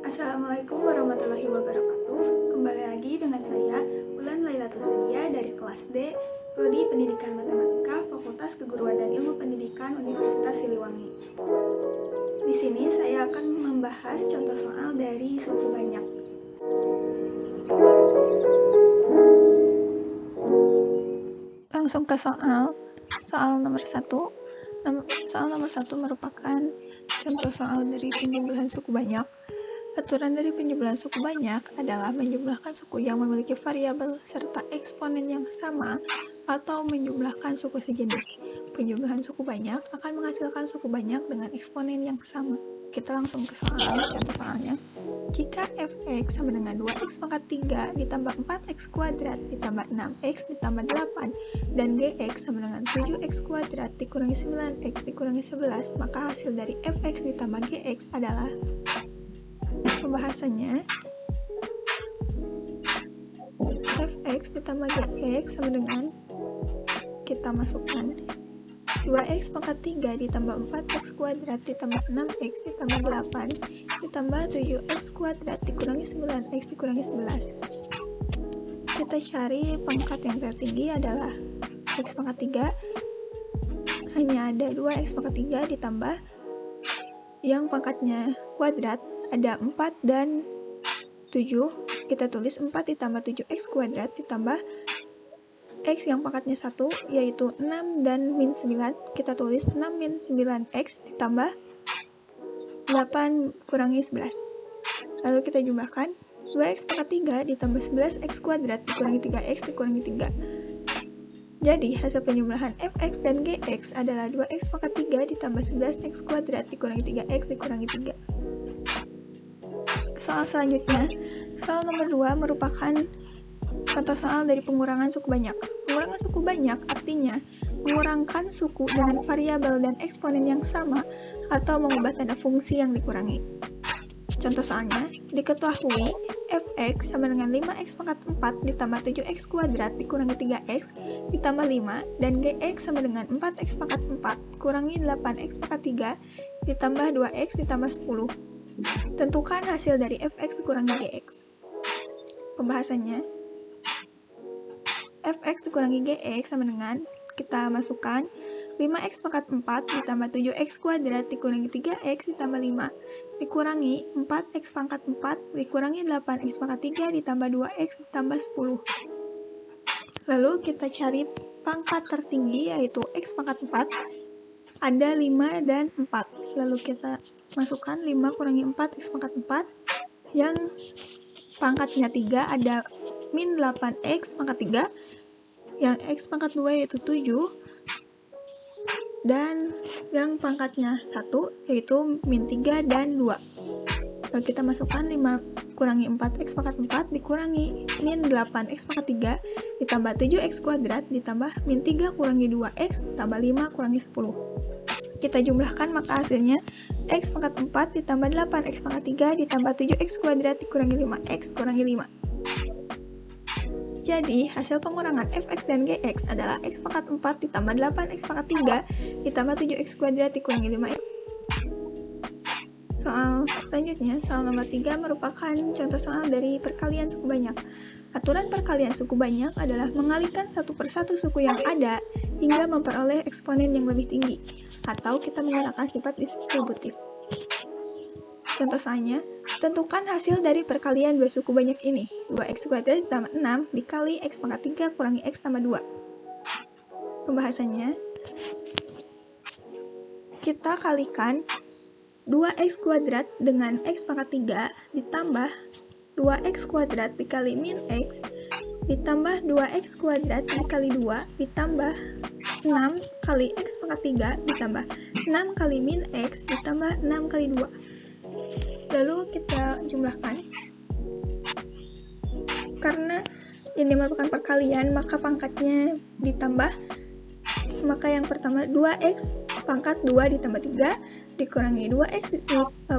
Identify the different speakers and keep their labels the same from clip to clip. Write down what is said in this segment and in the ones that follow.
Speaker 1: Assalamualaikum warahmatullahi wabarakatuh. Kembali lagi dengan saya, Ulan Lailatul Sadia dari kelas D, Prodi Pendidikan Matematika, Fakultas Keguruan dan Ilmu Pendidikan Universitas Siliwangi. Di sini saya akan membahas contoh soal dari suku banyak. Langsung ke soal nomor 1. Soal nomor 1 merupakan contoh soal dari penjumlahan suku banyak. Aturan dari penjumlahan suku banyak adalah menjumlahkan suku yang memiliki variabel serta eksponen yang sama atau menjumlahkan suku sejenis. Penjumlahan suku banyak akan menghasilkan suku banyak dengan eksponen yang sama. Kita langsung ke contoh soalnya. Jika fx sama dengan 2x pangkat 3 ditambah 4x kuadrat ditambah 6x ditambah 8 dan gx sama dengan 7x kuadrat dikurangi 9x dikurangi 11, maka hasil dari fx ditambah gx adalah pembahasannya. Fx ditambah gx sama dengan, kita masukkan 2x pangkat 3 ditambah 4x kuadrat ditambah 6x ditambah 8 ditambah 7x kuadrat dikurangi 9x dikurangi 11. Kita cari pangkat yang tertinggi adalah x pangkat 3. Hanya ada 2x pangkat 3 ditambah yang pangkatnya kuadrat ada 4 dan 7. Kita tulis 4 ditambah 7x kuadrat ditambah x yang pangkatnya 1 yaitu 6 dan min 9. Kita tulis 6 min 9x ditambah 8 kurangi 11. Lalu kita jumlahkan 2x pangkat 3 ditambah 11x kuadrat dikurangi 3x dikurangi 3. Jadi hasil penjumlahan fx dan gx adalah 2x pangkat 3 ditambah 11x kuadrat dikurangi 3x dikurangi 3. Soal selanjutnya, soal nomor 2 merupakan contoh soal dari pengurangan suku banyak. Pengurangan suku banyak artinya mengurangkan suku dengan variabel dan eksponen yang sama atau mengubah tanda fungsi yang dikurangi. Contoh soalnya, diketahui fx sama dengan 5x pangkat 4 ditambah 7x kuadrat dikurangi 3x ditambah 5 dan gx sama dengan 4x pangkat 4 kurangi 8x pangkat 3 ditambah 2x ditambah 10. Tentukan hasil dari fx dikurangi gx. Pembahasannya, fx dikurangi gx sama dengan, kita masukkan 5x pangkat 4 ditambah 7x kuadrat dikurangi 3x ditambah 5 dikurangi 4x pangkat 4 dikurangi 8x pangkat 3 ditambah 2x ditambah 10. Lalu kita cari pangkat tertinggi yaitu x pangkat 4. Ada 5 dan 4. Lalu kita masukkan 5 kurangi 4 x pangkat 4 yang pangkatnya 3 ada min 8x pangkat 3 yang x pangkat 2 yaitu 7 dan yang pangkatnya 1 yaitu min 3 dan 2. Lalu kita masukkan 5 kurangi 4x pangkat 4 dikurangi min 8x pangkat 3 ditambah 7x kuadrat ditambah min 3 kurangi 2x tambah 5 kurangi 10. Kita jumlahkan maka hasilnya x pangkat 4 ditambah 8x pangkat 3 ditambah 7x kuadrat dikurangi 5x kurangi 5. Jadi hasil pengurangan fx dan gx adalah x pangkat 4 ditambah 8x pangkat 3 ditambah 7x kuadrat dikurangi 5x. Soal selanjutnya, soal nomor 3 merupakan contoh soal dari perkalian suku banyak. Aturan perkalian suku banyak adalah mengalihkan satu persatu suku yang ada hingga memperoleh eksponen yang lebih tinggi, atau kita menggunakan sifat distributif. Contoh soalnya, tentukan hasil dari perkalian dua suku banyak ini. 2x kuadrat ditambah 6 dikali x pangkat 3 kurangi x tambah 2. Pembahasannya, kita kalikan 2x kuadrat dengan x pangkat 3 ditambah 2x kuadrat dikali min x ditambah 2x kuadrat dikali 2 ditambah 6 kali x pangkat 3 ditambah 6 kali min x ditambah 6 kali 2. Lalu kita jumlahkan. Karena ini merupakan perkalian, maka pangkatnya ditambah. Maka yang pertama 2x pangkat 2 ditambah 3 dikurangi 2x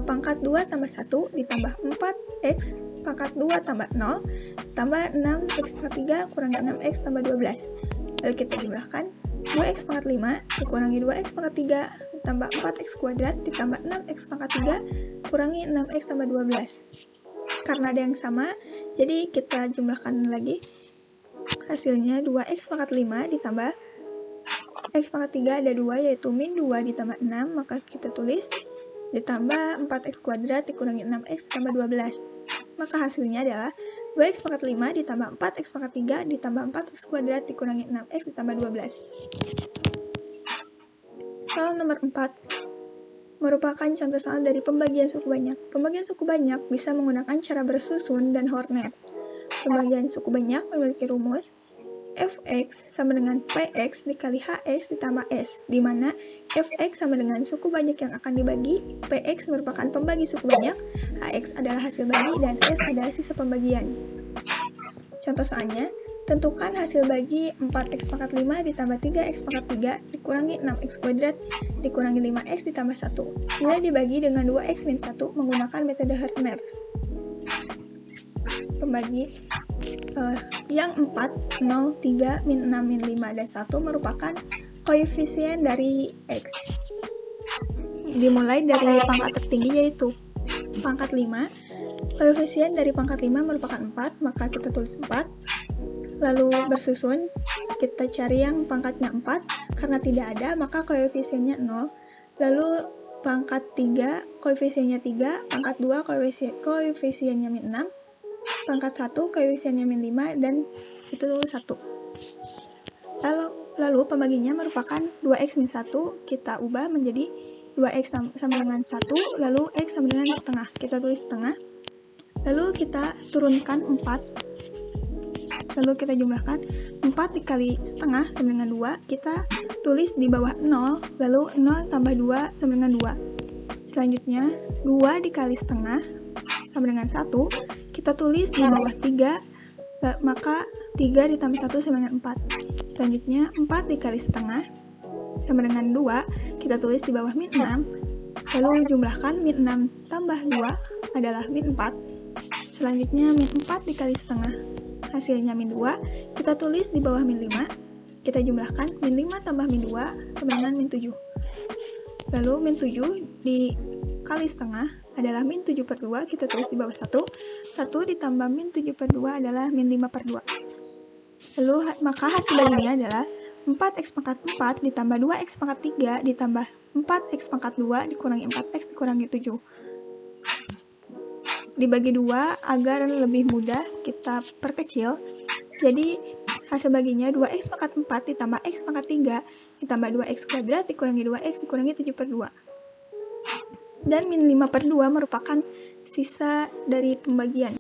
Speaker 1: pangkat 2 tambah 1 ditambah 4x pangkat 2 tambah 0 tambah 6x pangkat 3 kurangi 6x tambah 12. Lalu kita jumlahkan 2x pangkat 5 dikurangi 2x pangkat 3 ditambah 4x kuadrat ditambah 6x pangkat 3 kurangi 6x tambah 12. Karena ada yang sama, jadi kita jumlahkan lagi. Hasilnya 2x pangkat 5 ditambah x pangkat 3 ada 2, yaitu min 2 ditambah 6, maka kita tulis ditambah 4x kuadrat dikurangi 6x ditambah 12. Maka hasilnya adalah 2x pangkat 5 ditambah 4x pangkat 3 ditambah 4x kuadrat dikurangi 6x ditambah 12. Soal nomor 4 merupakan contoh soal dari pembagian suku banyak. Pembagian suku banyak bisa menggunakan cara bersusun dan Horner. Pembagian suku banyak memiliki rumus fx sama dengan px dikali hx ditambah s, di mana fx sama dengan suku banyak yang akan dibagi, px merupakan pembagi suku banyak, hx adalah hasil bagi, dan s adalah sisa pembagian. Contoh soalnya, tentukan hasil bagi 4x pangkat 5 ditambah 3x pangkat 3 dikurangi 6x kuadrat dikurangi 5x ditambah 1. Bila dibagi dengan 2x min 1 menggunakan metode Horner. Pembagi yang 4, 0, 3, min 6, min 5, dan 1 merupakan koefisien dari x. Dimulai dari pangkat tertinggi yaitu pangkat 5. Koefisien dari pangkat 5 merupakan 4, maka kita tulis 4. Lalu bersusun, kita cari yang pangkatnya 4, karena tidak ada maka koefisiennya 0. Lalu pangkat 3, koefisiennya 3, pangkat 2, koefisiennya min 6, pangkat 1, koefisiennya min 5, dan itu 1. Lalu pembaginya merupakan 2x min 1, kita ubah menjadi 2x sama dengan 1, lalu x sama dengan setengah, kita tulis setengah. Lalu kita turunkan 4, lalu kita jumlahkan 4 dikali setengah sama dengan 2, kita tulis di bawah 0, lalu 0 tambah 2 sama dengan 2. Selanjutnya 2 dikali setengah sama dengan 1, kita tulis di bawah 3, maka 3 ditambah 1 sama dengan 4. Selanjutnya 4 dikali setengah sama dengan 2, kita tulis di bawah min 6, lalu jumlahkan min 6 tambah 2 adalah min 4. Selanjutnya min 4 dikali setengah, hasilnya min 2, kita tulis di bawah min 5, kita jumlahkan min 5 tambah min 2 sama dengan min 7. Lalu min 7 dikali setengah adalah min 7 per 2, kita tulis di bawah 1. 1 ditambah min 7 per 2 adalah min 5 per 2. Lalu maka hasil baginya adalah 4x pangkat 4 ditambah 2x pangkat 3 ditambah 4x pangkat 2 dikurangi 4x dikurangi 7. Dibagi 2 agar lebih mudah kita perkecil. Jadi hasil baginya 2x pangkat 4 ditambah x pangkat 3 ditambah 2x kuadrat dikurangi 2x dikurangi 7 per 2. Dan min 5 per 2 merupakan sisa dari pembagian.